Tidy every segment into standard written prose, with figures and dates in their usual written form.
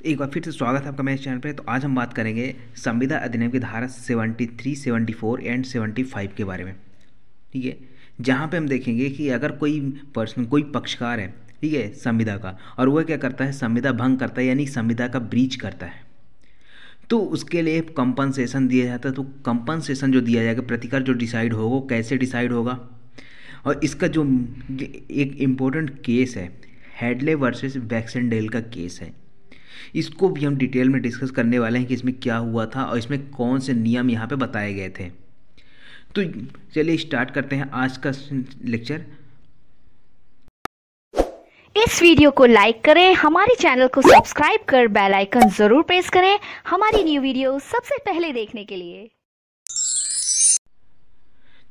एक बार फिर से स्वागत है आपका मेरे चैनल पे। तो आज हम बात करेंगे संविदा अधिनियम की धारा 73, 74 एंड 75 के बारे में। ठीक है, जहाँ पे हम देखेंगे कि अगर कोई पर्सन, कोई पक्षकार है, ठीक है, संविदा का, और वह क्या करता है, संविदा भंग करता है, यानी संविदा का ब्रीच करता है, तो उसके लिए कंपनसेशन दिया जाता है। तो कंपनसेशन जो दिया जाएगा, प्रतिकर जो डिसाइड होगा, वो कैसे डिसाइड होगा, और इसका जो एक इम्पोर्टेंट केस है, हेडले वर्सेस वैक्सनडेल का केस है, इसको भी हम डिटेल में डिस्कस करने वाले हैं कि इसमें क्या हुआ था और इसमें कौन से नियम यहाँ पे बताए गए थे। तो चलिए स्टार्ट करते हैं आज का लेक्चर। इस वीडियो को लाइक करें, हमारे चैनल को सब्सक्राइब कर बेल आइकन जरूर प्रेस करें हमारी न्यू वीडियो सबसे पहले देखने के लिए।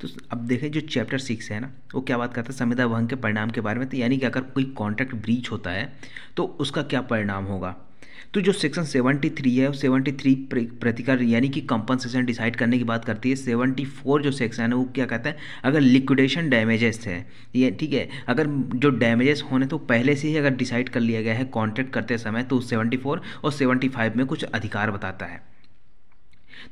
तो अब देखें, जो चैप्टर 6 है ना, वो क्या बात करता है, संविदा भंग के परिणाम के बारे में। तो यानी कि अगर कोई कॉन्ट्रैक्ट ब्रीच होता है तो उसका क्या परिणाम होगा। तो जो सेक्शन 73 है, वो 73 प्रतिकार यानी कि कंपनसेशन डिसाइड करने की बात करती है। 74 जो सेक्शन है वो क्या कहता है, अगर लिक्विडेशन डैमेजेस है, ये ठीक है, अगर जो डैमेजेस होने तो पहले से ही अगर डिसाइड कर लिया गया है कॉन्ट्रैक्ट करते समय, तो 74 और 75 में कुछ अधिकार बताता है।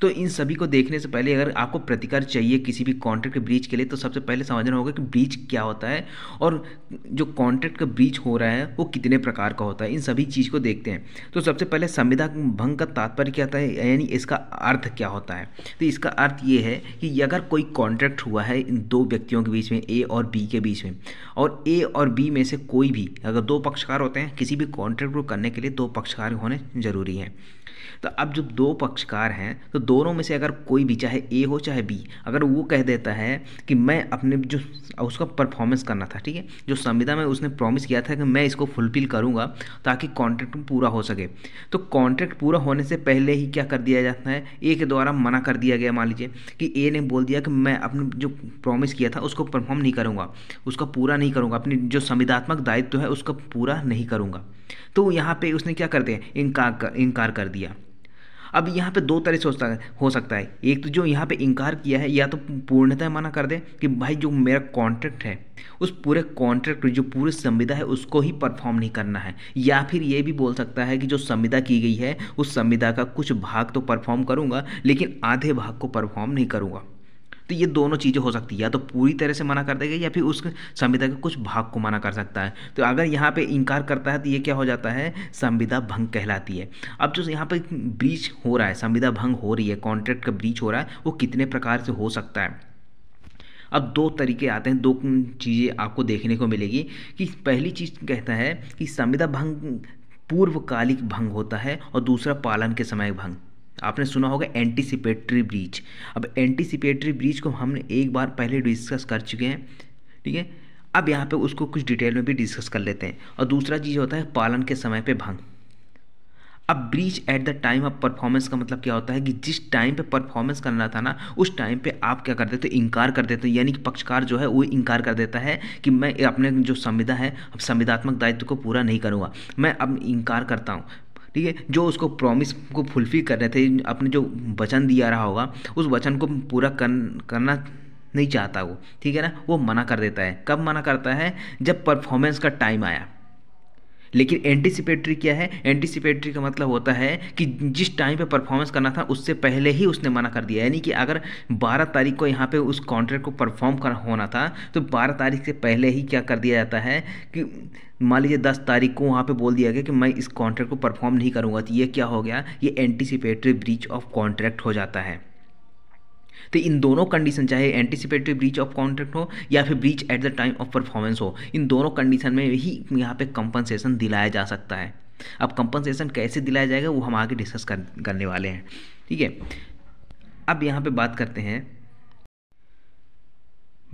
तो इन सभी को देखने से पहले अगर आपको प्रतिकार चाहिए किसी भी कॉन्ट्रैक्ट ब्रीच के लिए, तो सबसे पहले समझना होगा कि ब्रीच क्या होता है और जो कॉन्ट्रैक्ट का ब्रीच हो रहा है वो कितने प्रकार का होता है। इन सभी चीज़ को देखते हैं। तो सबसे पहले संविदा भंग का तात्पर्य क्या होता है, यानी इसका अर्थ क्या होता है। तो इसका अर्थ ये है कि अगर कोई कॉन्ट्रैक्ट हुआ है इन दो व्यक्तियों के बीच में, ए और बी के बीच में, और ए और बी में से कोई भी, अगर दो पक्षकार होते हैं, किसी भी कॉन्ट्रैक्ट को करने के लिए दो पक्षकार होने जरूरी हैं। तो अब जब दो पक्षकार हैं तो दोनों में से अगर कोई भी, चाहे ए हो चाहे बी, अगर वो कह देता है कि मैं अपने जो उसका परफॉर्मेंस करना था, ठीक है, जो संविदा में उसने प्रॉमिस किया था कि मैं इसको फुलफिल करूंगा ताकि कॉन्ट्रैक्ट पूरा हो सके, तो कॉन्ट्रैक्ट पूरा होने से पहले ही क्या कर दिया जाता है, ए के द्वारा मना कर दिया गया। मान लीजिए कि ए ने बोल दिया कि मैं अपने जो प्रॉमिस किया था उसको परफॉर्म नहीं करूँगा, उसका पूरा नहीं करूँगा, अपनी जो संविदात्मक दायित्व है उसका पूरा नहीं करूँगा। तो यहाँ पे उसने क्या कर दिया, इनकार कर दिया। अब यहाँ पे दो तरह से हो सकता है। एक तो जो यहाँ पे इनकार किया है, या तो पूर्णतः मना कर दे कि भाई जो मेरा कॉन्ट्रैक्ट है उस पूरे कॉन्ट्रैक्ट, जो पूरी संविदा है उसको ही परफॉर्म नहीं करना है, या फिर ये भी बोल सकता है कि जो संविदा की गई है उस संविदा का कुछ भाग तो परफॉर्म करूँगा लेकिन आधे भाग को परफॉर्म नहीं करूँगा। तो ये दोनों चीज़ें हो सकती है, या तो पूरी तरह से मना कर देगा या फिर उस संविदा के कुछ भाग को मना कर सकता है। तो अगर यहाँ पे इनकार करता है तो ये क्या हो जाता है, संविदा भंग कहलाती है। अब जो यहाँ पे ब्रीच हो रहा है, संविदा भंग हो रही है, कॉन्ट्रैक्ट का ब्रीच हो रहा है, वो कितने प्रकार से हो सकता है। अब दो तरीके आते हैं, दो चीज़ें आपको देखने को मिलेगी। कि पहली चीज़ कहता है कि संविदा भंग पूर्वकालिक भंग होता है और दूसरा पालन के समय भंग। आपने सुना होगा एंटीसिपेटरी ब्रीच। अब एंटीसिपेटरी ब्रीच को हमने एक बार पहले डिस्कस कर चुके हैं, ठीक है। अब यहाँ पे उसको कुछ डिटेल में भी डिस्कस कर लेते हैं। और दूसरा चीज़ होता है पालन के समय पे भंग। अब breach at the time of performance का मतलब क्या होता है कि जिस टाइम पे परफॉर्मेंस करना था ना, उस टाइम पे आप क्या कर देते हो, इनकार कर देते हो। यानी कि पक्षकार जो है वो इनकार कर देता है कि मैं अपने जो संविदा है, अब संविदात्मक दायित्व को पूरा नहीं करूँगा, मैं अब इनकार करता हूँ, ठीक है। जो उसको प्रॉमिस को फुलफिल कर रहे थे, अपने जो वचन दिया रहा होगा उस वचन को पूरा करना नहीं चाहता वो, ठीक है ना, वो मना कर देता है। कब मना करता है, जब परफॉर्मेंस का टाइम आया। लेकिन एंटीसिपेटरी क्या है, एंटीसिपेटरी का मतलब होता है कि जिस टाइम पे परफॉर्मेंस करना था उससे पहले ही उसने मना कर दिया। यानी कि अगर 12 तारीख को यहाँ पे उस कॉन्ट्रैक्ट को परफॉर्म कर होना था तो 12 तारीख से पहले ही क्या कर दिया जाता है कि मान लीजिए 10 तारीख को वहाँ पे बोल दिया गया कि मैं इस कॉन्ट्रैक्ट को परफॉर्म नहीं करूँगा। तो ये क्या हो गया, ये एंटीसिपेटरी ब्रीच ऑफ कॉन्ट्रैक्ट हो जाता है। तो इन दोनों कंडीशन, चाहे एंटीसिपेटरी ब्रीच ऑफ कॉन्ट्रैक्ट हो या फिर breach at the time of performance हो, इन दोनों कंडीशन में ही यहाँ पे कंपनसेशन दिलाया जा सकता है। अब कंपनसेशन कैसे दिलाया जाएगा वो हम आगे डिस्कस करने वाले हैं, ठीक है। अब यहाँ पे बात करते हैं,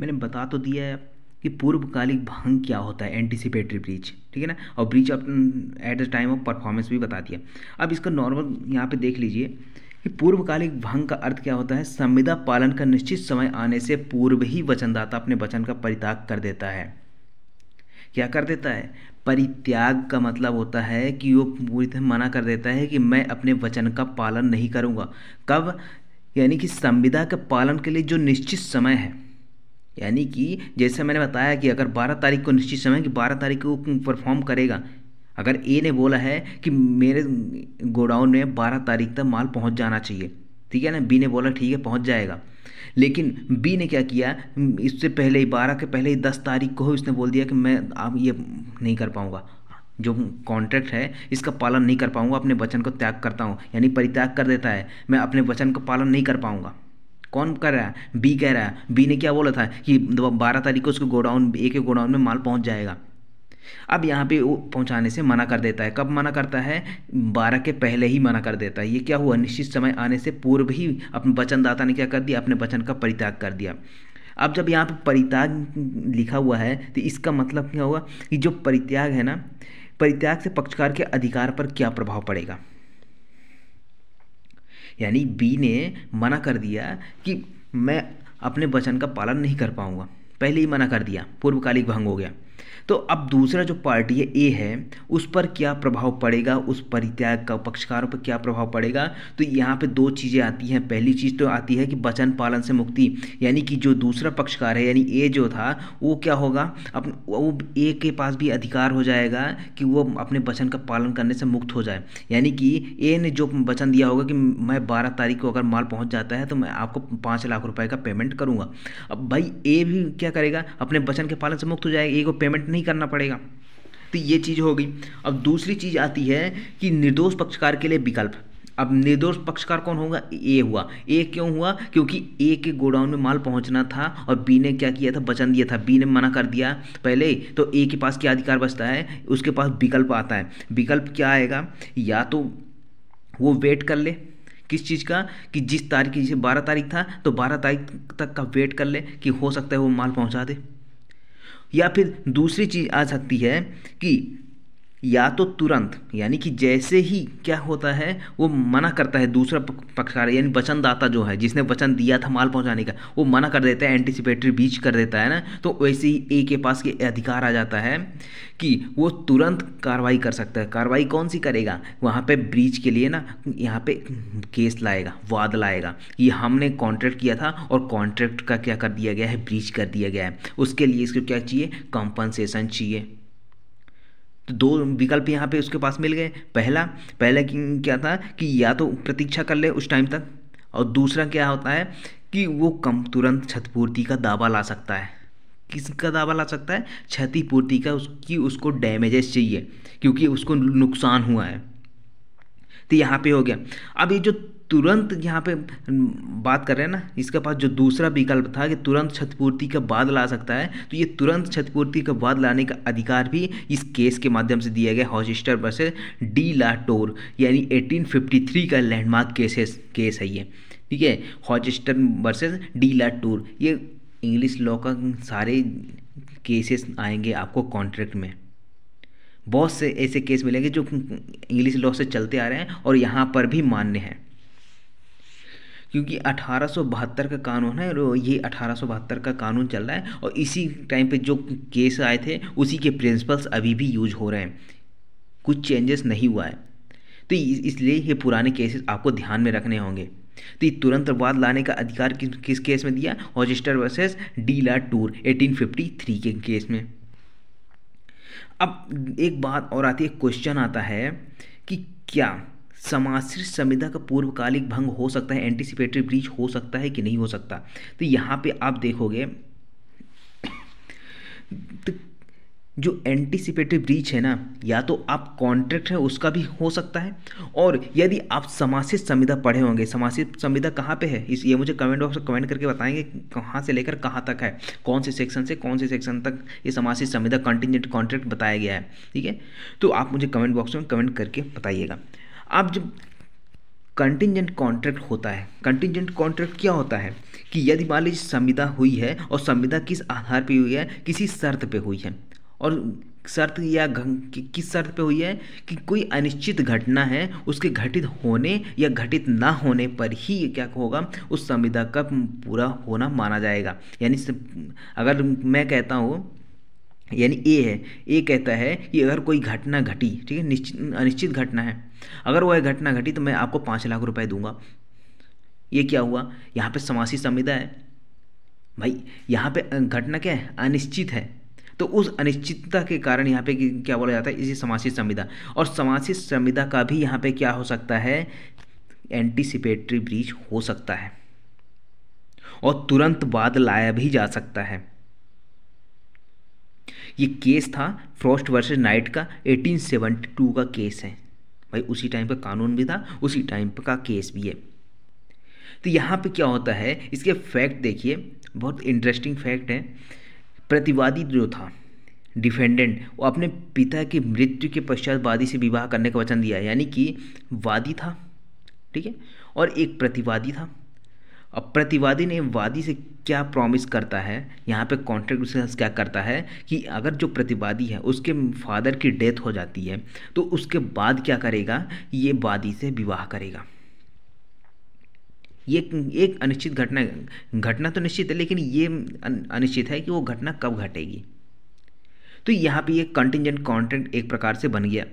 मैंने बता तो दिया है कि पूर्वकालिक भंग क्या होता है, एंटीसिपेटरी ब्रीच, ठीक है ना, और breach of at the time of performance भी बता दिया। अब इसका नॉर्मल यहाँ पे देख लीजिए कि पूर्वकालिक भंग का अर्थ क्या होता है, संविदा पालन का निश्चित समय आने से पूर्व ही वचनदाता अपने वचन का परित्याग कर देता है। क्या कर देता है, परित्याग का मतलब होता है कि वो पूरी तरह मना कर देता है कि मैं अपने वचन का पालन नहीं करूँगा। कब, यानी कि संविदा के पालन के लिए जो निश्चित समय है, यानी कि जैसे मैंने बताया कि अगर 12 तारीख को निश्चित समय कि 12 तारीख को परफॉर्म करेगा, अगर ए ने बोला है कि मेरे गोडाउन में 12 तारीख तक माल पहुंच जाना चाहिए, ठीक है ना, बी ने बोला ठीक है पहुंच जाएगा, लेकिन बी ने क्या किया, इससे पहले ही 12 के पहले ही 10 तारीख को ही उसने बोल दिया कि मैं अब ये नहीं कर पाऊंगा, जो कॉन्ट्रैक्ट है इसका पालन नहीं कर पाऊंगा, अपने वचन को त्याग करता हूँ, यानी परित्याग कर देता है, मैं अपने वचन का पालन नहीं कर पाऊंगा। कौन कर रहा है? बी कह रहा है। बी ने क्या बोला था कि 12 तारीख को उसके गोडाउन, ए के गोडाउन में माल पहुंच जाएगा। अब यहाँ पे वो पहुंचाने से मना कर देता है। कब मना करता है? 12 के पहले ही मना कर देता है। ये क्या हुआ? निश्चित समय आने से पूर्व ही अपने वचनदाता ने क्या कर दिया? अपने वचन का परित्याग कर दिया। अब जब यहाँ पे परित्याग लिखा हुआ है तो इसका मतलब क्या हुआ कि जो परित्याग है ना, परित्याग से पक्षकार के अधिकार पर क्या प्रभाव पड़ेगा। यानी बी ने मना कर दिया कि मैं अपने वचन का पालन नहीं कर पाऊंगा, पहले ही मना कर दिया, पूर्वकालिक भंग हो गया। तो अब दूसरा जो पार्टी है ए है, उस पर क्या प्रभाव पड़ेगा, उस परित्याग का पक्षकारों पर क्या प्रभाव पड़ेगा। तो यहाँ पे दो चीज़ें आती हैं। पहली चीज़ तो आती है कि वचन पालन से मुक्ति, यानी कि जो दूसरा पक्षकार है यानी ए जो था वो क्या होगा, वो ए के पास भी अधिकार हो जाएगा कि वो अपने वचन का पालन करने से मुक्त हो जाए। यानी कि ए ने जो वचन दिया होगा कि मैं 12 तारीख को अगर माल पहुँच जाता है तो मैं आपको 5 लाख रुपये का पेमेंट करूँगा। अब भाई ए भी क्या करेगा, अपने वचन के पालन से मुक्त हो जाएगा, ए को पेमेंट नहीं करना पड़ेगा। तो ये चीज़ हो गई। अब दूसरी चीज़ आती है कि निर्दोष पक्षकार के लिए विकल्प। अब निर्दोष पक्षकार कौन होगा? ए हुआ। ए क्यों हुआ? क्योंकि ए के गोडाउन में माल पहुंचना था और बी ने क्या किया था? वचन दिया था, बी ने मना कर दिया पहले, तो ए के पास क्या अधिकार बचता है? उसके पास विकल्प आता है। विकल्प क्या आएगा? या तो वो वेट कर ले, किस चीज़ का? कि जिस तारीख की, जैसे 12 तारीख था तो 12 तारीख तक का वेट कर ले कि हो सकता है वो माल पहुंचा दे। या फिर दूसरी चीज़ आ सकती है कि या तो तुरंत, यानी कि जैसे ही क्या होता है वो मना करता है, दूसरा पक्षकार यानी वचनदाता जो है जिसने वचन दिया था माल पहुंचाने का, वो मना कर देता है, एंटीसिपेटरी ब्रीच कर देता है ना, तो वैसे ही ए के पास के अधिकार आ जाता है कि वो तुरंत कार्रवाई कर सकता है। कार्रवाई कौन सी करेगा? वहाँ पे ब्रीच के लिए ना, यहाँ पे केस लाएगा, वाद लाएगा कि हमने कॉन्ट्रैक्ट किया था और कॉन्ट्रैक्ट का क्या कर दिया गया है? ब्रीच कर दिया गया है। उसके लिए इसको क्या चाहिए? कंपनसेशन चाहिए। तो दो विकल्प यहाँ पे उसके पास मिल गए। पहला क्या था कि या तो प्रतीक्षा कर ले उस टाइम तक, और दूसरा क्या होता है कि वो तुरंत क्षतिपूर्ति का दावा ला सकता है। किसका दावा ला सकता है? क्षतिपूर्ति का, उसको डैमेजेस चाहिए क्योंकि उसको नुकसान हुआ है। तो यहाँ पे हो गया। अब ये जो तुरंत यहाँ पे बात कर रहे हैं ना, इसके पास जो दूसरा विकल्प था कि तुरंत क्षतिपूर्ति का बाद ला सकता है, तो ये तुरंत क्षतिपूर्ति का बाद लाने का अधिकार भी इस केस के माध्यम से दिया गया, हॉचेस्टर वर्सेस डी ला टोर, यानी 1853 का लैंडमार्क केस है ये, ठीक है। हॉचेस्टर वर्सेस डी ला टोर, ये इंग्लिश लॉ का सारे केसेस आएंगे आपको कॉन्ट्रैक्ट में। बहुत से ऐसे केस मिलेंगे जो इंग्लिश लॉ से चलते आ रहे हैं और यहाँ पर भी मान्य हैं, क्योंकि 1872 का कानून है, ये 1872 का कानून चल रहा है और इसी टाइम पे जो केस आए थे उसी के प्रिंसिपल्स अभी भी यूज हो रहे हैं, कुछ चेंजेस नहीं हुआ है। तो इसलिए ये पुराने केसेस आपको ध्यान में रखने होंगे। तो ये तुरंत वाद लाने का अधिकार किस केस में दिया? हॉचेस्टर वर्सेस डी ला टूर 1853 के केस में। अब एक बात और आती है, क्वेश्चन आता है कि क्या समाश्रित संविदा का पूर्वकालिक भंग हो सकता है, एंटीसिपेटरी ब्रीच हो सकता है कि नहीं हो सकता। तो यहाँ पे आप देखोगे तो जो एंटीसिपेटरी ब्रीच है ना, या तो आप कॉन्ट्रैक्ट है उसका भी हो सकता है, और यदि आप समाश्रित संविदा पढ़े होंगे, समाश्रित संविदा कहाँ पे है ये मुझे कमेंट बॉक्स में कमेंट करके बताएंगे कहाँ से लेकर कहाँ तक है, कौन से सेक्शन से कौन से सेक्शन तक ये समाश्रित संविदा कंटिजेंट कॉन्ट्रैक्ट बताया गया है, ठीक है। तो आप मुझे कमेंट बॉक्स में कमेंट करके बताइएगा। आप जब कंटिजेंट कॉन्ट्रैक्ट होता है, कंटिजेंट कॉन्ट्रैक्ट क्या होता है कि यदि मान लीजिए संविदा हुई है और संविदा किस आधार पे हुई है? किसी शर्त पे हुई है, और शर्त या किस शर्त पे हुई है कि कोई अनिश्चित घटना है, उसके घटित होने या घटित ना होने पर ही क्या होगा, उस संविदा का पूरा होना माना जाएगा। यानी अगर मैं कहता हूँ, यानी ए है, ए कहता है कि अगर कोई घटना घटी, ठीक है, अनिश्चित घटना है, अगर वह घटना घटी तो मैं आपको 5 लाख रुपए दूंगा। ये क्या हुआ? यहाँ पे समाश्रित संविदा है भाई, यहाँ पे घटना क्या है? अनिश्चित है। तो उस अनिश्चितता के कारण यहाँ पे क्या बोला जाता है, इसे समासित संविदा। और समासित संविदा का भी यहाँ पे क्या हो सकता है, एंटीसिपेटरी ब्रीच हो सकता है और तुरंत बाद लाया भी जा सकता है। ये केस था फ्रॉस्ट वर्सेस नाइट का, 1872 का केस है भाई। उसी टाइम पर कानून भी था, उसी टाइम पर का केस भी है। तो यहाँ पे क्या होता है, इसके फैक्ट देखिए, बहुत इंटरेस्टिंग फैक्ट है। प्रतिवादी जो था, डिफेंडेंट, वो अपने पिता की मृत्यु के पश्चात वादी से विवाह करने का वचन दिया, यानी कि वादी था, ठीक है, और एक प्रतिवादी था। अब प्रतिवादी ने वादी से क्या प्रॉमिस करता है, यहाँ पे कॉन्ट्रैक्ट उसके साथ क्या करता है कि अगर जो प्रतिवादी है उसके फादर की डेथ हो जाती है तो उसके बाद क्या करेगा, ये वादी से विवाह करेगा। ये एक अनिश्चित घटना तो निश्चित है, लेकिन ये अनिश्चित है कि वो घटना कब घटेगी। तो यहाँ पे ये कंटिंजेंट कॉन्ट्रैक्ट एक प्रकार से बन गया।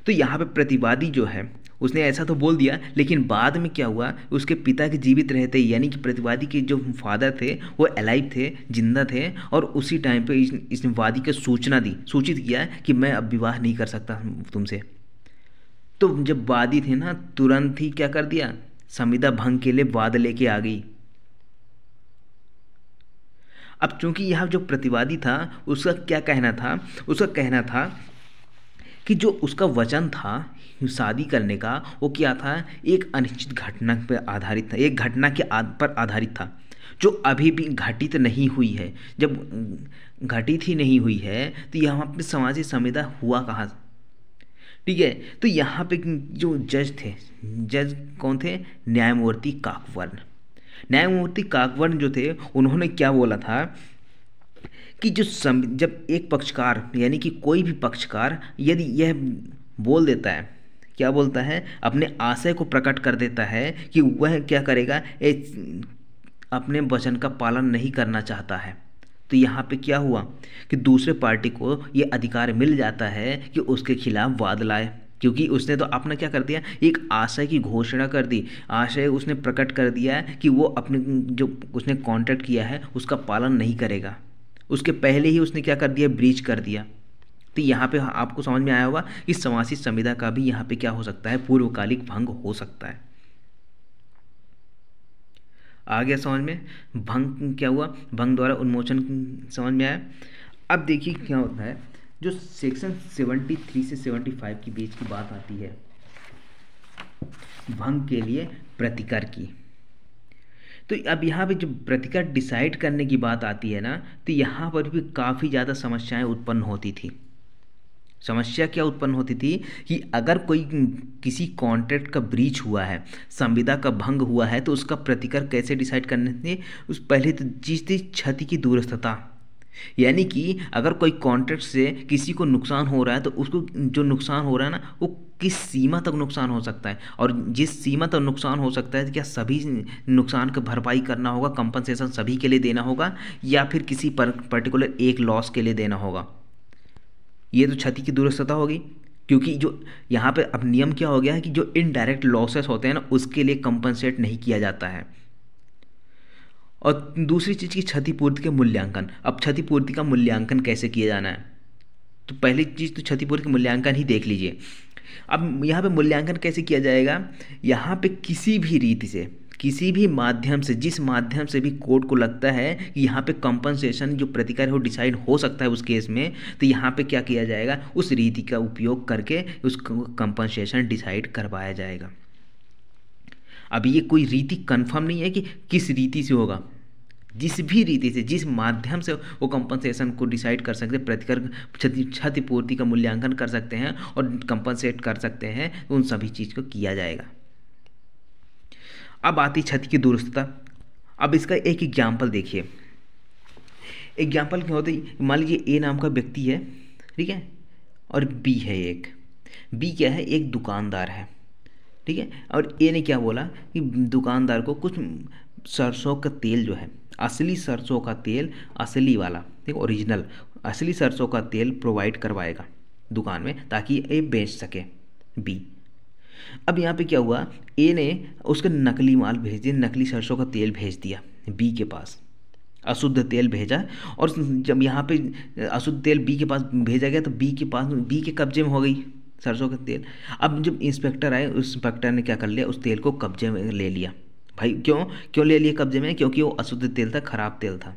तो यहाँ पे प्रतिवादी जो है उसने ऐसा तो बोल दिया, लेकिन बाद में क्या हुआ, उसके पिता के जीवित रहते ही, यानी कि प्रतिवादी के जो फादर थे वो अलाइव थे, जिंदा थे, और उसी टाइम पे इसने वादी को सूचित किया कि मैं अब विवाह नहीं कर सकता तुमसे। तो जब वादी थे ना, तुरंत ही क्या कर दिया, संविदा भंग के लिए वाद लेके आ गई। अब चूंकि यहाँ जो प्रतिवादी था उसका क्या कहना था, उसका कहना था कि जो उसका वचन था शादी करने का, वो क्या था, एक अनिश्चित घटना पर आधारित था, एक घटना के पर आधारित था जो अभी भी घटित नहीं हुई है। जब घटित ही नहीं हुई है तो यहाँ पे सामाजिक संविदा हुआ कहाँ, ठीक है। तो यहाँ पे जो जज थे, जज कौन थे, न्यायमूर्ति काकवर्ण। न्यायमूर्ति काकवर्ण जो थे उन्होंने क्या बोला था कि जब एक पक्षकार, यानी कि कोई भी पक्षकार यदि यह बोल देता है, क्या बोलता है, अपने आशय को प्रकट कर देता है कि वह क्या करेगा, अपने वचन का पालन नहीं करना चाहता है, तो यहाँ पे क्या हुआ कि दूसरे पार्टी को ये अधिकार मिल जाता है कि उसके खिलाफ वाद लाए, क्योंकि उसने तो अपना क्या कर दिया, एक आशय की घोषणा कर दी, आशय उसने प्रकट कर दिया कि वो अपने जो उसने कॉन्ट्रैक्ट किया है उसका पालन नहीं करेगा। उसके पहले ही उसने क्या कर दिया, ब्रीच कर दिया। तो यहाँ पे आपको समझ में आया होगा कि समासित संविदा का भी यहाँ पे क्या हो सकता है, पूर्वकालिक भंग हो सकता है। आ गया समझ में, भंग क्या हुआ, भंग द्वारा उन्मोचन समझ में आया। अब देखिए क्या होता है, जो सेक्शन 73 से 75 के बीच की बात आती है भंग के लिए प्रतिकर की। तो अब यहाँ पे जो प्रतिकर डिसाइड करने की बात आती है ना, तो यहाँ पर भी काफ़ी ज़्यादा समस्याएं उत्पन्न होती थी। समस्या क्या उत्पन्न होती थी कि अगर कोई किसी कॉन्ट्रैक्ट का ब्रीच हुआ है, संविदा का भंग हुआ है, तो उसका प्रतिकर कैसे डिसाइड करने थे, उस पहले तो चीज़ थी क्षति की दूरस्थता। यानी कि अगर कोई कॉन्ट्रैक्ट से किसी को नुकसान हो रहा है तो उसको जो नुकसान हो रहा है ना, वो किस सीमा तक नुकसान हो सकता है, और जिस सीमा तक नुकसान हो सकता है, क्या सभी नुकसान का भरपाई करना होगा, कंपनसेशन सभी के लिए देना होगा, या फिर किसी पर्टिकुलर एक लॉस के लिए देना होगा। ये तो क्षति की दूरस्थता होगी, क्योंकि जो यहाँ पे अब नियम क्या हो गया है कि जो इनडायरेक्ट लॉसेस होते हैं ना, उसके लिए कंपनसेट नहीं किया जाता है। और दूसरी चीज़ की क्षतिपूर्ति के मूल्यांकन। अब क्षतिपूर्ति का मूल्यांकन कैसे किया जाना है, तो पहली चीज़ तो क्षतिपूर्ति का मूल्यांकन ही देख लीजिए। अब यहाँ पे मूल्यांकन कैसे किया जाएगा, यहाँ पे किसी भी रीति से, किसी भी माध्यम से, जिस माध्यम से भी कोर्ट को लगता है कि यहाँ पे कंपनसेशन जो प्रतिकर है वो डिसाइड हो सकता है उस केस में, तो यहाँ पे क्या किया जाएगा, उस रीति का उपयोग करके उस कंपनसेशन डिसाइड करवाया जाएगा। अब ये कोई रीति कंफर्म नहीं है कि किस रीति से होगा, जिस भी रीति से, जिस माध्यम से वो कंपनसेशन को डिसाइड कर सकते हैं, प्रतिकर क्षतिपूर्ति का मूल्यांकन कर सकते हैं और कंपनसेट कर सकते हैं, उन सभी चीज़ को किया जाएगा। अब आती क्षति की दूरस्थता। अब इसका एक एग्जाम्पल देखिए। एग्जाम्पल क्या होता है, मान लीजिए ए नाम का व्यक्ति है, ठीक है, और बी है एक। बी क्या है, एक दुकानदार है, ठीक है, और ए ने क्या बोला कि दुकानदार को कुछ सरसों का तेल जो है, असली सरसों का तेल, असली वाला, ठीक, ओरिजिनल असली सरसों का तेल प्रोवाइड करवाएगा दुकान में, ताकि ए बेच सके बी। अब यहाँ पे क्या हुआ, ए ने उसका नकली माल भेज दिया, नकली सरसों का तेल भेज दिया बी के पास। अशुद्ध तेल भेजा, और जब यहाँ पे अशुद्ध तेल बी के पास भेजा गया तो बी के कब्जे में हो गई सरसों का तेल। अब जब इंस्पेक्टर आए, उस इंस्पेक्टर ने क्या कर लिया, उस तेल को कब्जे में ले लिया। भाई क्यों ले लिया कब्जे में? क्योंकि वो अशुद्ध तेल था, खराब तेल था।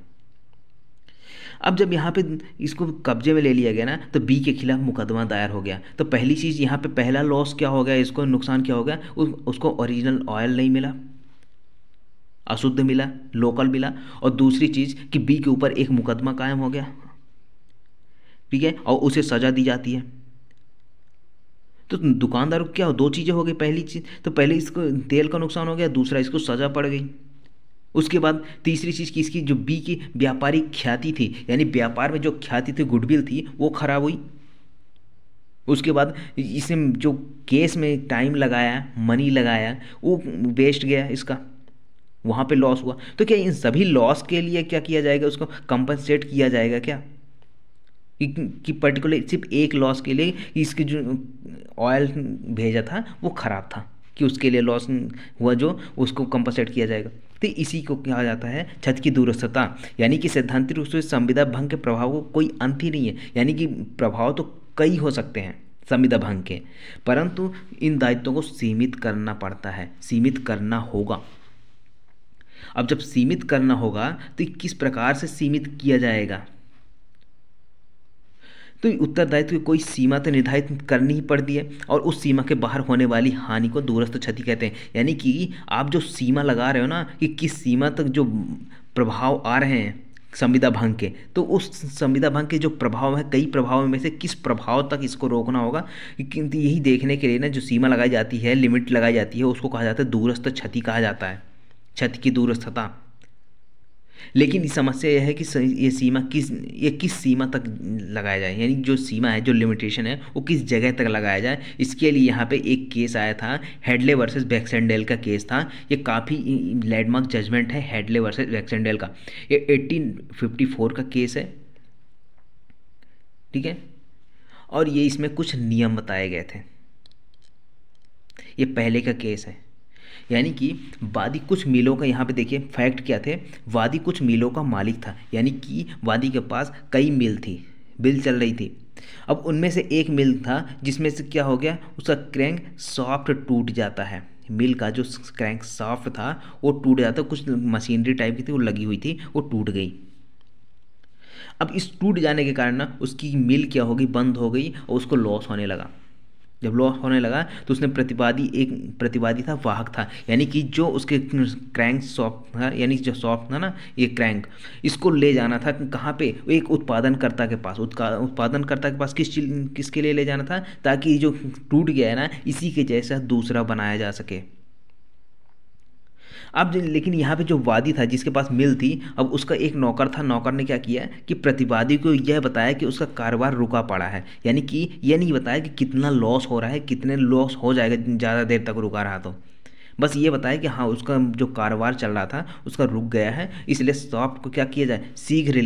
अब जब यहाँ पे इसको कब्जे में ले लिया गया ना, तो बी के खिलाफ मुकदमा दायर हो गया। तो पहली चीज़ यहाँ पे पहला लॉस क्या हो गया, इसको नुकसान क्या हो गया, उसको ओरिजिनल ऑयल नहीं मिला, अशुद्ध मिला, लोकल मिला। और दूसरी चीज़ कि बी के ऊपर एक मुकदमा कायम हो गया, ठीक है, और उसे सज़ा दी जाती है। तो दुकानदार को क्या हो, दो चीज़ें हो गई। पहली चीज़ तो पहले इसको तेल का नुकसान हो गया, दूसरा इसको सज़ा पड़ गई। उसके बाद तीसरी चीज़ की इसकी जो बी की व्यापारिक ख्याति थी, यानी व्यापार में जो ख्याति थी, गुडविल थी, वो खराब हुई। उसके बाद इसे जो केस में टाइम लगाया, मनी लगाया, वो वेस्ट गया, इसका वहाँ पे लॉस हुआ। तो क्या इन सभी लॉस के लिए क्या किया जाएगा, उसको कंपनसेट किया जाएगा क्या, कि पर्टिकुलर सिर्फ एक लॉस के लिए कि इसके जो ऑयल भेजा था वो ख़राब था, कि उसके लिए लॉस हुआ जो उसको कंपनसेट किया जाएगा। तो इसी को कहा जाता है छत की दूरस्थता, यानी कि सैद्धांतिक रूप से संविदा भंग के प्रभाव को कोई अंत ही नहीं है, यानी कि प्रभाव तो कई हो सकते हैं संविदा भंग के, परंतु इन दायित्वों को सीमित करना पड़ता है, सीमित करना होगा। अब जब सीमित करना होगा तो किस प्रकार से सीमित किया जाएगा, तो उत्तरदायित्व की कोई सीमा तो निर्धारित करनी ही पड़ती है, और उस सीमा के बाहर होने वाली हानि को दूरस्थ क्षति कहते हैं। यानी कि आप जो सीमा लगा रहे हो ना, कि किस सीमा तक जो प्रभाव आ रहे हैं संविदा भंग के, तो उस संविदा भंग के जो प्रभाव है, कई प्रभावों में से किस प्रभाव तक इसको रोकना होगा, यही देखने के लिए ना जो सीमा लगाई जाती है, लिमिट लगाई जाती है, उसको कहा जाता है दूरस्थ क्षति कहा जाता है, क्षति की दूरस्थता। लेकिन समस्या यह है कि ये किस सीमा तक लगाया जाए, यानी जो सीमा है, जो लिमिटेशन है, वो किस जगह तक लगाया जाए। इसके लिए यहाँ पे एक केस आया था, हेडले वर्सेस बैक्सेंडेल का केस था। ये काफ़ी लैंडमार्क जजमेंट है, हेडले वर्सेस बैक्सेंडेल का। ये 1854 का केस है, ठीक है, और ये इसमें कुछ नियम बताए गए थे। ये पहले का केस है, यानी कि वादी कुछ मिलों का, यहाँ पे देखिए फैक्ट क्या थे, वादी कुछ मिलों का मालिक था, यानी कि वादी के पास कई मिल थी, मिल चल रही थी। अब उनमें से एक मिल था जिसमें से क्या हो गया, उसका क्रैंक सॉफ्ट टूट जाता है। मिल का जो क्रैंक सॉफ्ट था वो टूट जाता, कुछ मशीनरी टाइप की थी वो लगी हुई थी, वो टूट गई। अब इस टूट जाने के कारण ना उसकी मिल क्या हो गई, बंद हो गई, और उसको लॉस होने लगा। जब लॉस होने लगा तो उसने प्रतिवादी था, वाहक था, यानी कि जो उसके क्रैंक सॉफ्ट था, यानी जो सॉफ्ट था ना ये क्रैंक, इसको ले जाना था कहाँ पे, एक उत्पादनकर्ता के पास। उत्पादनकर्ता के पास किसके लिए ले जाना था, ताकि जो टूट गया है ना, इसी के जैसा दूसरा बनाया जा सके। अब लेकिन यहाँ पे जो वादी था जिसके पास मिल थी, अब उसका एक नौकर था। नौकर ने क्या किया कि प्रतिवादी को यह बताया कि उसका कारोबार रुका पड़ा है, यानी कि यह नहीं बताया कि कितना लॉस हो रहा है, कितने लॉस हो जाएगा ज़्यादा देर तक रुका रहा तो, बस ये बताया कि हाँ उसका जो कारोबार चल रहा था उसका रुक गया है, इसलिए शॉप को क्या किया जाए, शीघ्र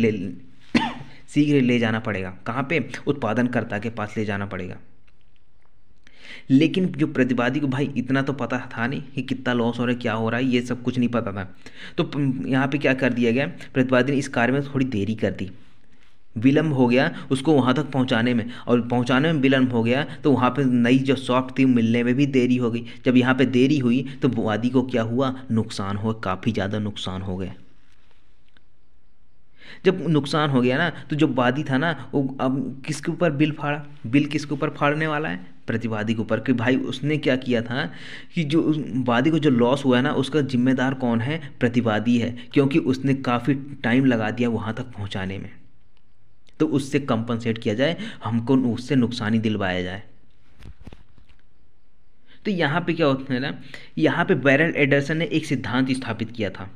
ले जाना पड़ेगा। कहाँ पे, उत्पादनकर्ता के पास ले जाना पड़ेगा। लेकिन जो प्रतिवादी को भाई इतना तो पता था नहीं कि कितना लॉस हो रहा है, क्या हो रहा है, ये सब कुछ नहीं पता था। तो यहाँ पे क्या कर दिया गया, प्रतिवादी ने इस कार्य में थोड़ी देरी कर दी, विलम्ब हो गया उसको वहाँ तक पहुँचाने में, और पहुँचाने में विलम्ब हो गया तो वहाँ पे नई जो सॉफ्ट थी मिलने में भी देरी हो गई। जब यहाँ पे देरी हुई तो वादी को क्या हुआ, नुकसान हुआ, काफ़ी ज़्यादा नुकसान हो गया। जब नुकसान हो गया ना तो जो वादी था ना वो अब किसके ऊपर बिल फाड़ा, बिल किसके ऊपर फाड़ने वाला है, प्रतिवादी के ऊपर, कि भाई उसने क्या किया था कि जो वादी को जो लॉस हुआ है ना उसका जिम्मेदार कौन है, प्रतिवादी है, क्योंकि उसने काफ़ी टाइम लगा दिया वहाँ तक पहुँचाने में, तो उससे कंपनसेट किया जाए, हमको उससे नुकसान ही दिलवाया जाए। तो यहाँ पे क्या होता है ना, यहाँ पे बैरल एंडरसन ने एक सिद्धांत स्थापित किया था।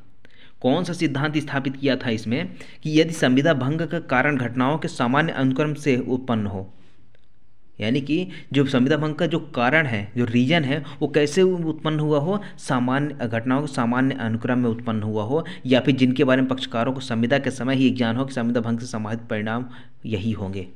कौन सा सिद्धांत स्थापित किया था इसमें, कि यदि संविदा भंग का कारण घटनाओं के सामान्य अनुक्रम से उत्पन्न हो, यानी कि जो संविदा भंग का जो कारण है, जो रीजन है, वो कैसे उत्पन्न हुआ हो, सामान्य घटनाओं के सामान्य अनुक्रम में उत्पन्न हुआ हो, या फिर जिनके बारे में पक्षकारों को संविदा के समय ही ज्ञान हो कि संविदा भंग से संभावित परिणाम यही होंगे।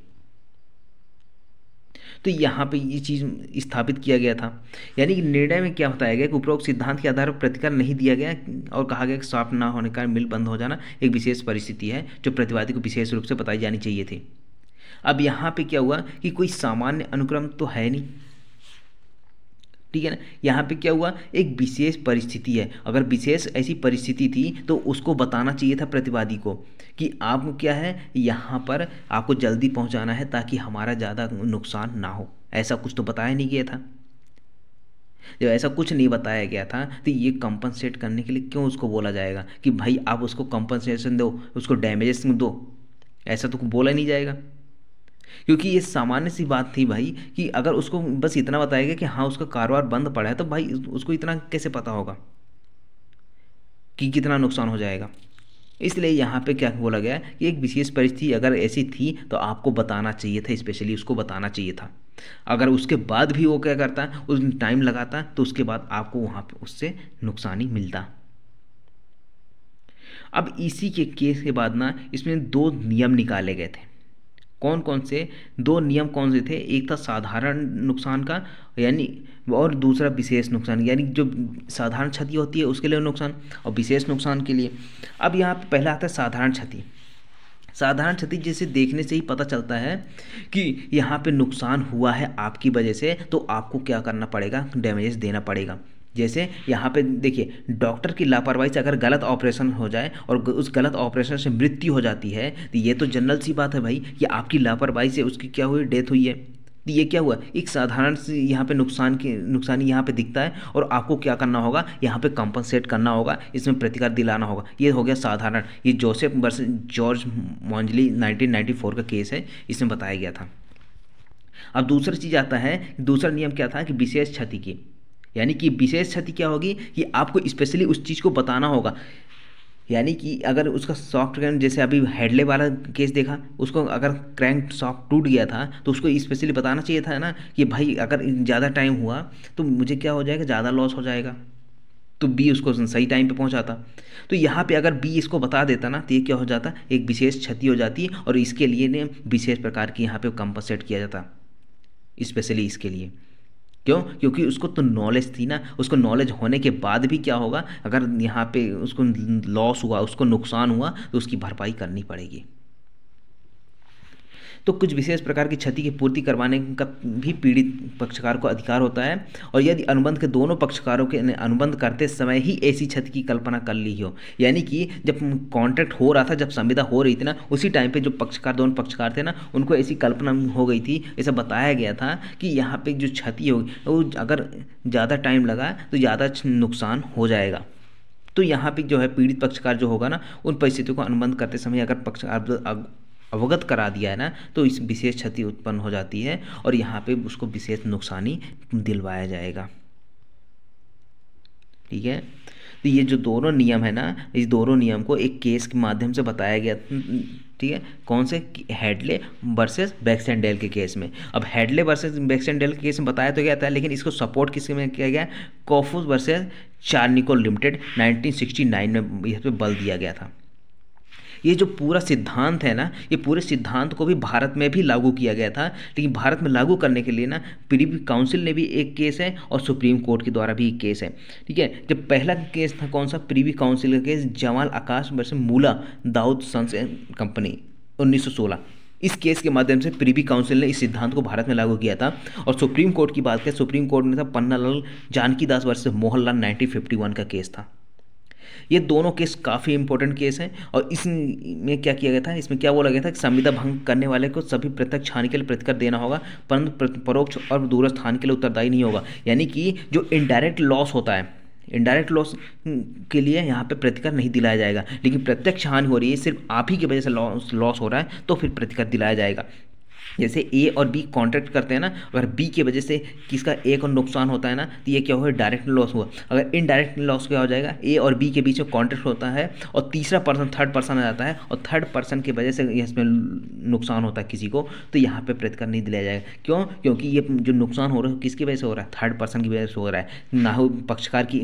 तो यहाँ पे ये चीज़ स्थापित किया गया था। यानी कि निर्णय में क्या बताया गया कि उपरोक्त सिद्धांत के आधार पर प्रतिकार नहीं दिया गया और कहा गया कि सॉफ्ट ना होने का मिल बंद हो जाना एक विशेष परिस्थिति है जो प्रतिवादी को विशेष रूप से बताई जानी चाहिए थी। अब यहाँ पे क्या हुआ कि कोई सामान्य अनुक्रम तो है नहीं, ठीक है ना। यहाँ पे क्या हुआ, एक विशेष परिस्थिति है। अगर विशेष ऐसी परिस्थिति थी तो उसको बताना चाहिए था प्रतिवादी को कि आपको क्या है, यहाँ पर आपको जल्दी पहुँचाना है ताकि हमारा ज़्यादा नुकसान ना हो। ऐसा कुछ तो बताया नहीं गया था। जब ऐसा कुछ नहीं बताया गया था तो ये कंपनसेट करने के लिए क्यों उसको बोला जाएगा कि भाई आप उसको कंपनसेशन दो, उसको डैमेजेस दो? ऐसा तो बोला नहीं जाएगा, क्योंकि ये सामान्य सी बात थी भाई कि अगर उसको बस इतना बताया गया कि हाँ उसका कारोबार बंद पड़ा है, तो भाई उसको इतना कैसे पता होगा कि कितना नुकसान हो जाएगा। इसलिए यहाँ पे क्या बोला गया कि एक विशेष परिस्थिति अगर ऐसी थी तो आपको बताना चाहिए था, स्पेशली उसको बताना चाहिए था। अगर उसके बाद भी वो क्या करता, उस टाइम लगाता, तो उसके बाद आपको वहाँ पे उससे नुकसान ही मिलता। अब इसी के केस के बाद ना इसमें 2 नियम निकाले गए थे। कौन कौन से 2 नियम कौन से थे? एक था साधारण नुकसान का, यानी, और दूसरा विशेष नुकसान, यानी जो साधारण क्षति होती है उसके लिए नुकसान, और विशेष नुकसान के लिए। अब यहाँ पे पहला आता है साधारण क्षति। साधारण क्षति जैसे देखने से ही पता चलता है कि यहाँ पे नुकसान हुआ है आपकी वजह से, तो आपको क्या करना पड़ेगा, डैमेजेस देना पड़ेगा। जैसे यहाँ पे देखिए, डॉक्टर की लापरवाही से अगर गलत ऑपरेशन हो जाए और उस गलत ऑपरेशन से मृत्यु हो जाती है, तो ये तो जनरल सी बात है भाई कि आपकी लापरवाही से उसकी क्या हुई, डेथ हुई है। तो ये क्या हुआ, एक साधारण सी यहाँ पे नुकसान यहाँ पे दिखता है, और आपको क्या करना होगा, यहाँ पे कंपनसेट करना होगा, इसमें प्रतिकार दिलाना होगा। ये हो गया साधारण। ये जोसेफ वर्सेस जॉर्ज मॉन्जली 1994 का केस है, इसमें बताया गया था। अब दूसरा चीज़ आता है, दूसरा नियम क्या था कि विशेष क्षति की, यानी कि विशेष क्षति क्या होगी कि आपको स्पेशली उस चीज़ को बताना होगा। यानी कि अगर उसका सॉफ्ट क्रैंक, जैसे अभी हेडले वाला केस देखा, उसको अगर क्रैंक सॉफ्ट टूट गया था तो उसको स्पेशली बताना चाहिए था ना कि भाई अगर ज़्यादा टाइम हुआ तो मुझे क्या हो जाएगा, ज़्यादा लॉस हो जाएगा। तो बी उसको सही टाइम पे पहुंचाता। तो यहाँ पे अगर बी इसको बता देता ना, तो ये क्या हो जाता, एक विशेष क्षति हो जाती है, और इसके लिए ने विशेष प्रकार की यहाँ पे कंपनसेट किया जाता, स्पेशली इसके लिए। क्यों? क्योंकि उसको तो नॉलेज थी ना। उसको नॉलेज होने के बाद भी क्या होगा, अगर यहाँ पे उसको लॉस हुआ, उसको नुकसान हुआ, तो उसकी भरपाई करनी पड़ेगी। तो कुछ विशेष प्रकार की क्षति की पूर्ति करवाने का भी पीड़ित पक्षकार को अधिकार होता है, और यदि अनुबंध के दोनों पक्षकारों के अनुबंध करते समय ही ऐसी क्षति की कल्पना कर ली हो, यानी कि जब कॉन्ट्रैक्ट हो रहा था, जब संविदा हो रही थी ना, उसी टाइम पे जो पक्षकार, दोनों पक्षकार थे ना, उनको ऐसी कल्पना हो गई थी, ऐसा बताया गया था कि यहाँ पे जो क्षति होगी वो अगर ज़्यादा टाइम लगा तो ज़्यादा नुकसान हो जाएगा। तो यहाँ पे जो है पीड़ित पक्षकार जो होगा ना, उन परिस्थितियों को अनुबंध करते समय अगर पक्षकार अवगत करा दिया है ना, तो इस विशेष क्षति उत्पन्न हो जाती है, और यहाँ पे उसको विशेष नुकसानी दिलवाया जाएगा। ठीक है। तो ये जो दोनों नियम है ना, इस दोनों नियम को एक केस के माध्यम से बताया गया। ठीक है, कौन से, हेडले वर्सेस बैक्सटेंडेल के केस में। अब हेडले वर्सेस बैक्सटेंडेल के केस में बताया तो गया था, लेकिन इसको सपोर्ट किस में किया गया, कॉफूस वर्सेस चार्निकोल लिमिटेड 1969 में इस पर बल दिया गया था। ये जो पूरा सिद्धांत है ना, ये पूरे सिद्धांत को भी भारत में भी लागू किया गया था, लेकिन भारत में लागू करने के लिए ना प्रीवी काउंसिल ने भी एक केस है, और सुप्रीम कोर्ट के द्वारा भी एक केस है। ठीक है, जब पहला केस था कौन सा, प्रीवी काउंसिल का केस, जमाल आकाश वर्सेस मूला दाऊद सन्स कंपनी 1916। इस केस के माध्यम से प्रीवी काउंसिल ने इस सिद्धांत को भारत में लागू किया था। और सुप्रीम कोर्ट की बात करें, सुप्रीम कोर्ट में था पन्नालाल जानकीदास वर्सेस मोहनलाल 1951 का केस था। ये दोनों केस काफ़ी इंपॉर्टेंट केस हैं, और इसमें क्या किया गया था, इसमें क्या बोला गया था कि संविदा भंग करने वाले को सभी प्रत्यक्ष हानि के लिए प्रतिकर देना होगा, परंतु परोक्ष और दूरस्थ हानि के लिए उत्तरदायी नहीं होगा। यानी कि जो इनडायरेक्ट लॉस होता है, इनडायरेक्ट लॉस के लिए यहाँ पे प्रतिकर नहीं दिलाया जाएगा, लेकिन प्रत्यक्ष हानि हो रही है, सिर्फ आप ही की वजह से लॉस हो रहा है, तो फिर प्रतिकर दिलाया जाएगा। जैसे ए और बी कॉन्ट्रैक्ट करते हैं ना, अगर बी की वजह से किसका ए को नुकसान होता है ना, तो ये क्या हुआ, डायरेक्ट लॉस हुआ। अगर इनडायरेक्ट लॉस क्या हो जाएगा, ए और बी के बीच में कॉन्ट्रैक्ट होता है, और तीसरा पर्सन, थर्ड पर्सन आ जाता है, और थर्ड पर्सन की वजह से इसमें नुकसान होता है किसी को, तो यहाँ पे प्रतिकर नहीं दिलाया जाएगा। क्यों? क्योंकि ये जो नुकसान हो रहा है किसकी वजह से हो रहा है, थर्ड पर्सन की वजह से हो रहा है, ना ही पक्षकार की,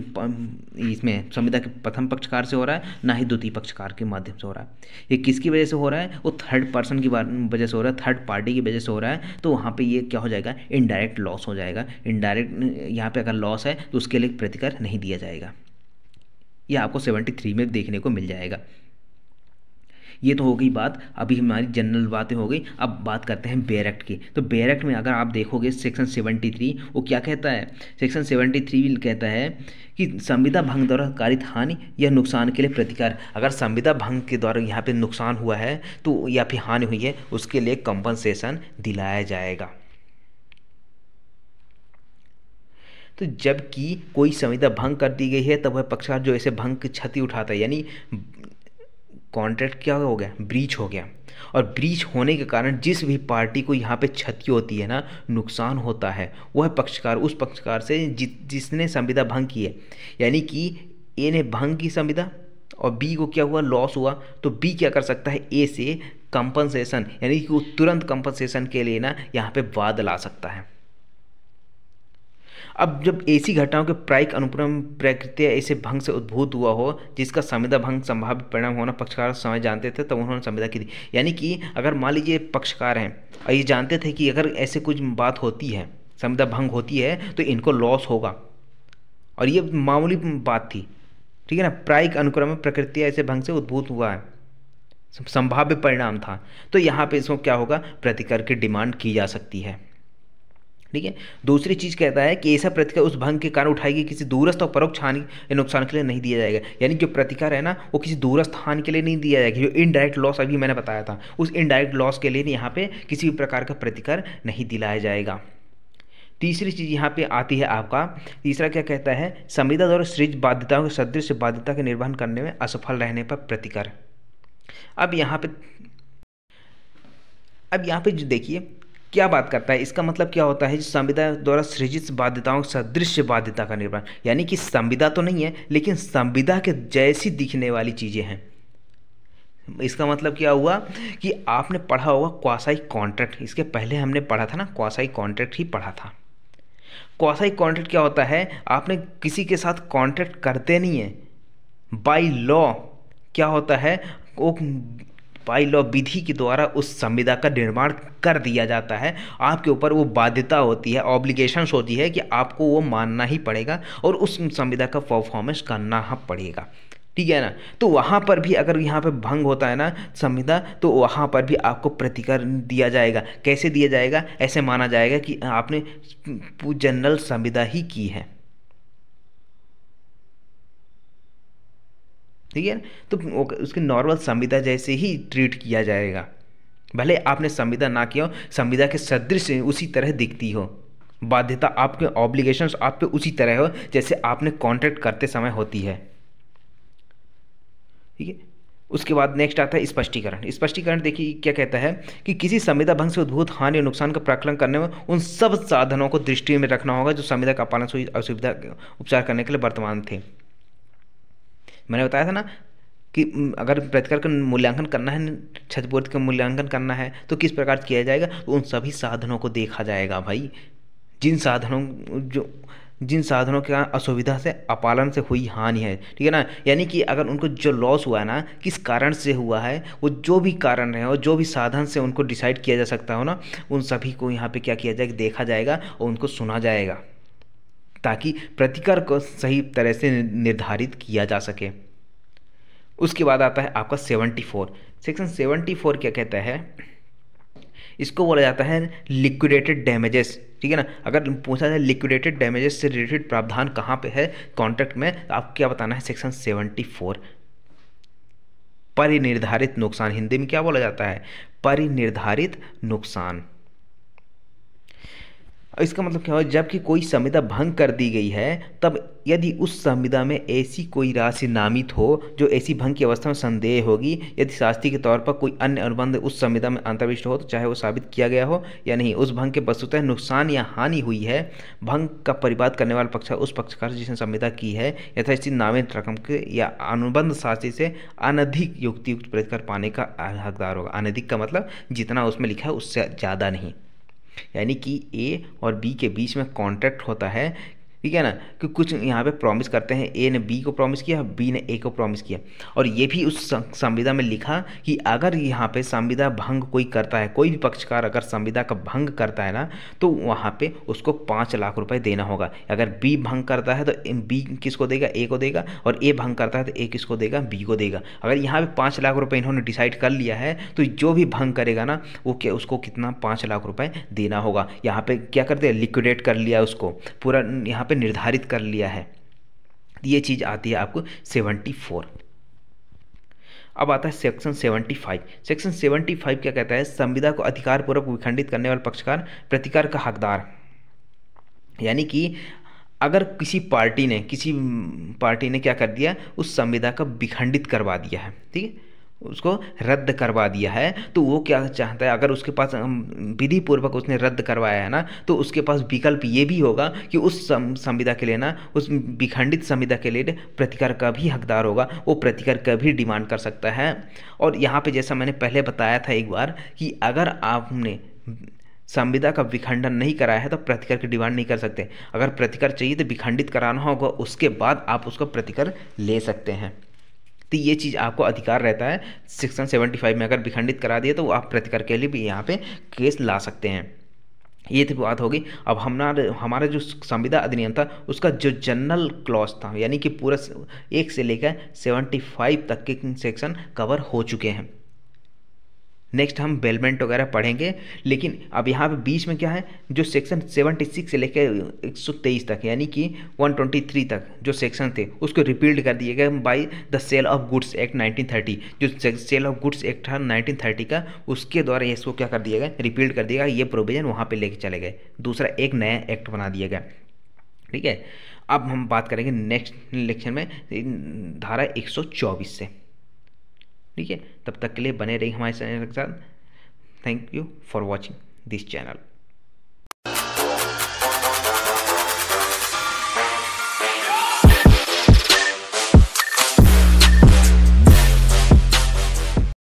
इसमें संविदा के प्रथम पक्षकार से हो रहा है, ना ही द्वितीय पक्षकार के माध्यम से हो रहा है। ये किसकी वजह से हो रहा है, वो थर्ड पर्सन की वजह से हो रहा है, थर्ड पार्टी की वजह से हो रहा है, तो वहाँ पे ये क्या हो जाएगा, इनडायरेक्ट लॉस हो जाएगा। इनडायरेक्ट यहाँ पे अगर लॉस है तो उसके लिए प्रतिकर नहीं दिया जाएगा। यह आपको 73 में देखने को मिल जाएगा। ये तो हो गई बात, अभी हमारी जनरल बातें हो गई। अब बात करते हैं बेयर एक्ट की। तो बेयर एक्ट में अगर आप देखोगे सेक्शन 73 वो क्या कहता है, सेक्शन 73 कहता है कि संविदा भंग द्वारा कारित हानि या नुकसान के लिए प्रतिकार। अगर संविदा भंग के द्वारा यहाँ पे नुकसान हुआ है तो या फिर हानि हुई है, उसके लिए कंपनसेशन दिलाया जाएगा। तो जबकि कोई संविदा भंग कर दी गई है तब वह पक्षकार जो ऐसे भंग की क्षति उठाता है, यानी कॉन्ट्रैक्ट क्या हो गया, ब्रीच हो गया, और ब्रीच होने के कारण जिस भी पार्टी को यहाँ पे क्षति होती है ना, नुकसान होता है, वह पक्षकार उस पक्षकार से जिसने संविदा भंग की है, यानी कि ए ने भंग की संविदा और बी को क्या हुआ, लॉस हुआ, तो बी क्या कर सकता है, ए से कंपनसेशन यानी कि वो तुरंत कंपनसेशन के लिए ना यहाँ पे वाद ला सकता है। अब जब ऐसी घटनाओं के प्रायिक अनुक्रम प्रकृति ऐसे भंग से उद्भूत हुआ हो जिसका संविदा भंग संभाव्य परिणाम होना पक्षकार समय जानते थे, तब उन्होंने संविदा की थी। यानी कि अगर मान लीजिए पक्षकार हैं और ये जानते थे कि अगर ऐसे कुछ बात होती है, संविदा भंग होती है, तो इनको लॉस होगा, और ये मामूली बात थी, ठीक है ना, प्रायिक अनुक्रम में प्रकृति ऐसे भंग से उद्भूत हुआ है, संभाव्य परिणाम था, तो यहाँ पे इसको क्या होगा, प्रतिकर की डिमांड की जा सकती है। ठीक है। दूसरी चीज कहता है कि ऐसा प्रतिकार उस भंग के कारण उठाएगी किसी दूरस्थ और परोक्ष हानि या नुकसान के लिए नहीं दिया जाएगा। यानी जो प्रतिकार है ना, वो किसी दूरस्थ हानि के लिए नहीं दिया जाएगा। जो इनडायरेक्ट लॉस अभी मैंने बताया था, उस इनडायरेक्ट लॉस के लिए यहाँ पे किसी भी प्रकार का प्रतिकार नहीं दिलाया जाएगा। तीसरी चीज यहाँ पे आती है आपका, तीसरा क्या कहता है, संविदा द्वारा सृजित बाध्यताओं के सदृश बाध्यता के निर्वहन करने में असफल रहने पर प्रतिकार। अब यहाँ पे जो देखिए क्या बात करता है, इसका मतलब क्या होता है, संविदा द्वारा सृजित बाध्यताओं सदृश बाध्यता का निर्वहन, यानी कि संविदा तो नहीं है लेकिन संविदा के जैसी दिखने वाली चीजें हैं। इसका मतलब क्या हुआ कि आपने पढ़ा होगा क्वासाई कॉन्ट्रैक्ट, इसके पहले हमने पढ़ा था ना, क्वासाई कॉन्ट्रैक्ट ही पढ़ा था। क्वासाई कॉन्ट्रैक्ट क्या होता है, आपने किसी के साथ कॉन्ट्रैक्ट करते नहीं है, बाय लॉ क्या होता है, वो बाई लॉ विधि के द्वारा उस संविदा का निर्माण कर दिया जाता है। आपके ऊपर वो बाध्यता होती है, ऑब्लिगेशंस होती है कि आपको वो मानना ही पड़ेगा और उस संविदा का परफॉर्मेंस करना पड़ेगा, ठीक है ना। तो वहाँ पर भी अगर यहाँ पे भंग होता है ना संविदा, तो वहाँ पर भी आपको प्रतिकार दिया जाएगा। कैसे दिया जाएगा, ऐसे माना जाएगा कि आपने जनरल संविदा ही की है, ठीक है, तो उसकी नॉर्मल संविदा जैसे ही ट्रीट किया जाएगा। भले आपने संविदा ना किया हो, संविदा के सदृश उसी तरह दिखती हो, बाध्यता आपके ऑब्लिगेशंस आप पे उसी तरह हो जैसे आपने कॉन्ट्रैक्ट करते समय होती है, ठीक है। उसके बाद नेक्स्ट आता है स्पष्टीकरण। स्पष्टीकरण देखिए क्या कहता है कि किसी संविदा भंग से उद्भूत हानि और नुकसान का प्राकलन करने में उन सब साधनों को दृष्टि में रखना होगा जो संविदा का पालन से हुई असुविधा उपचार करने के लिए वर्तमान थे। मैंने बताया था ना कि अगर प्रतिकार का मूल्यांकन करना है, क्षतिपूर्ति का मूल्यांकन करना है, तो किस प्रकार किया जाएगा, तो उन सभी साधनों को देखा जाएगा भाई, जिन साधनों के असुविधा से अपालन से हुई हानि है, ठीक है ना। यानी कि अगर उनको जो लॉस हुआ है ना, किस कारण से हुआ है, वो जो भी कारण है और जो भी साधन से उनको डिसाइड किया जा सकता हो ना, उन सभी को यहाँ पे क्या किया जाएगा, देखा जाएगा और उनको सुना जाएगा, ताकि प्रतिकार को सही तरह से निर्धारित किया जा सके। उसके बाद आता है आपका 74। सेक्शन 74 क्या कहता है, इसको बोला जाता है लिक्विडेटेड डैमेजेस, ठीक है ना। अगर पूछा जाए लिक्विडेटेड डैमेजेस से रिलेटेड प्रावधान कहाँ पे है कॉन्ट्रैक्ट में, तो आपको क्या बताना है, सेक्शन 74। परिनिर्धारित नुकसान, हिंदी में क्या बोला जाता है, परिनिर्धारित नुकसान। इसका मतलब क्या हो, जबकि कोई संविदा भंग कर दी गई है, तब यदि उस संविदा में ऐसी कोई राशि नामित हो जो ऐसी भंग की अवस्था में संदेह होगी, यदि शास्ति के तौर पर कोई अन्य अनुबंध उस संविदा में अंतर्विष्ट हो, तो चाहे वो साबित किया गया हो या नहीं, उस भंग के वस्तुतः नुकसान या हानि हुई है, भंग का परिवाद करने वाला पक्ष उस पक्षकार जिसने संविदा की है यथास्थित नामित रकम के या अनुबंध शास्त्री से अनधिक युक्तियुक्त प्रतिकार पाने का हकदार होगा। अनधिक का मतलब जितना उसमें लिखा है उससे ज़्यादा नहीं। यानी कि ए और बी के बीच में कॉन्ट्रैक्ट होता है, ठीक है ना, कि कुछ यहाँ पे प्रॉमिस करते हैं, ए ने बी को प्रॉमिस किया, बी ने ए को प्रॉमिस किया, और ये भी उस संविदा में लिखा कि अगर यहाँ पे संविदा भंग कोई करता है, कोई भी पक्षकार अगर संविदा का भंग करता है ना, तो वहाँ पे उसको 5 लाख रुपए देना होगा। अगर बी भंग करता है तो बी किसको देगा, ए को देगा, और ए भंग करता है तो ए किसको देगा, बी को देगा। अगर यहाँ पे 5 लाख रुपए इन्होंने डिसाइड कर लिया है तो जो भी भंग करेगा ना वो क्या, उसको कितना 5 लाख रुपए देना होगा। यहाँ पे क्या कर दिया, लिक्विडेट कर लिया, उसको पूरा यहाँ पे निर्धारित कर लिया है। ये चीज़ आती है आपको 74। अब आता है सेक्शन 75। सेक्शन 75 क्या कहता है, संविदा को अधिकारपूर्वक विखंडित करने वाले पक्षकार प्रतिकार का हकदार। यानी कि अगर किसी पार्टी ने क्या कर दिया, उस संविदा का विखंडित करवा दिया है, ठीक है, उसको रद्द करवा दिया है, तो वो क्या चाहता है, अगर उसके पास विधि पूर्वक उसने रद्द करवाया है ना, तो उसके पास विकल्प ये भी होगा कि उस संविदा के लिए ना, उस विखंडित संविदा के लिए प्रतिकार का भी हकदार होगा, वो प्रतिकार का भी डिमांड कर सकता है। और यहाँ पे जैसा मैंने पहले बताया था एक बार कि अगर आपने संविदा का विखंडन नहीं कराया है तो प्रतिकार की डिमांड नहीं कर सकते। अगर प्रतिकार चाहिए तो विखंडित कराना होगा, उसके बाद आप उसका प्रतिकार ले सकते हैं। तो ये चीज़ आपको अधिकार रहता है सेक्शन 75 में। अगर विखंडित करा दिए तो आप प्रतिकार के लिए भी यहाँ पे केस ला सकते हैं। ये तो बात होगी। अब हमारा जो संविदा अधिनियम था उसका जो जनरल क्लॉज था, यानी कि पूरा 1 से लेकर 75 तक के सेक्शन कवर हो चुके हैं। नेक्स्ट हम बेलमेंट वगैरह पढ़ेंगे, लेकिन अब यहाँ पे बीच में क्या है, जो सेक्शन 76 से लेकर 123 तक, यानी कि 123 तक जो सेक्शन थे उसको रिपील्ड कर दिए गए by the sale of goods act 1930। जो सेल ऑफ गुड्स एक्ट था 1930 का, उसके द्वारा इसको क्या कर दिया गया, रिपील्ड कर दिया गया। ये प्रोविजन वहाँ पर लेके चले गए, दूसरा एक नया एक्ट बना दिया गया। ठीक है, अब हम बात करेंगे नेक्स्ट लेक्चर में धारा 124 से। ठीक है, तब तक के लिए बने रहिए हमारे चैनल के साथ। Thank you for watching this channel.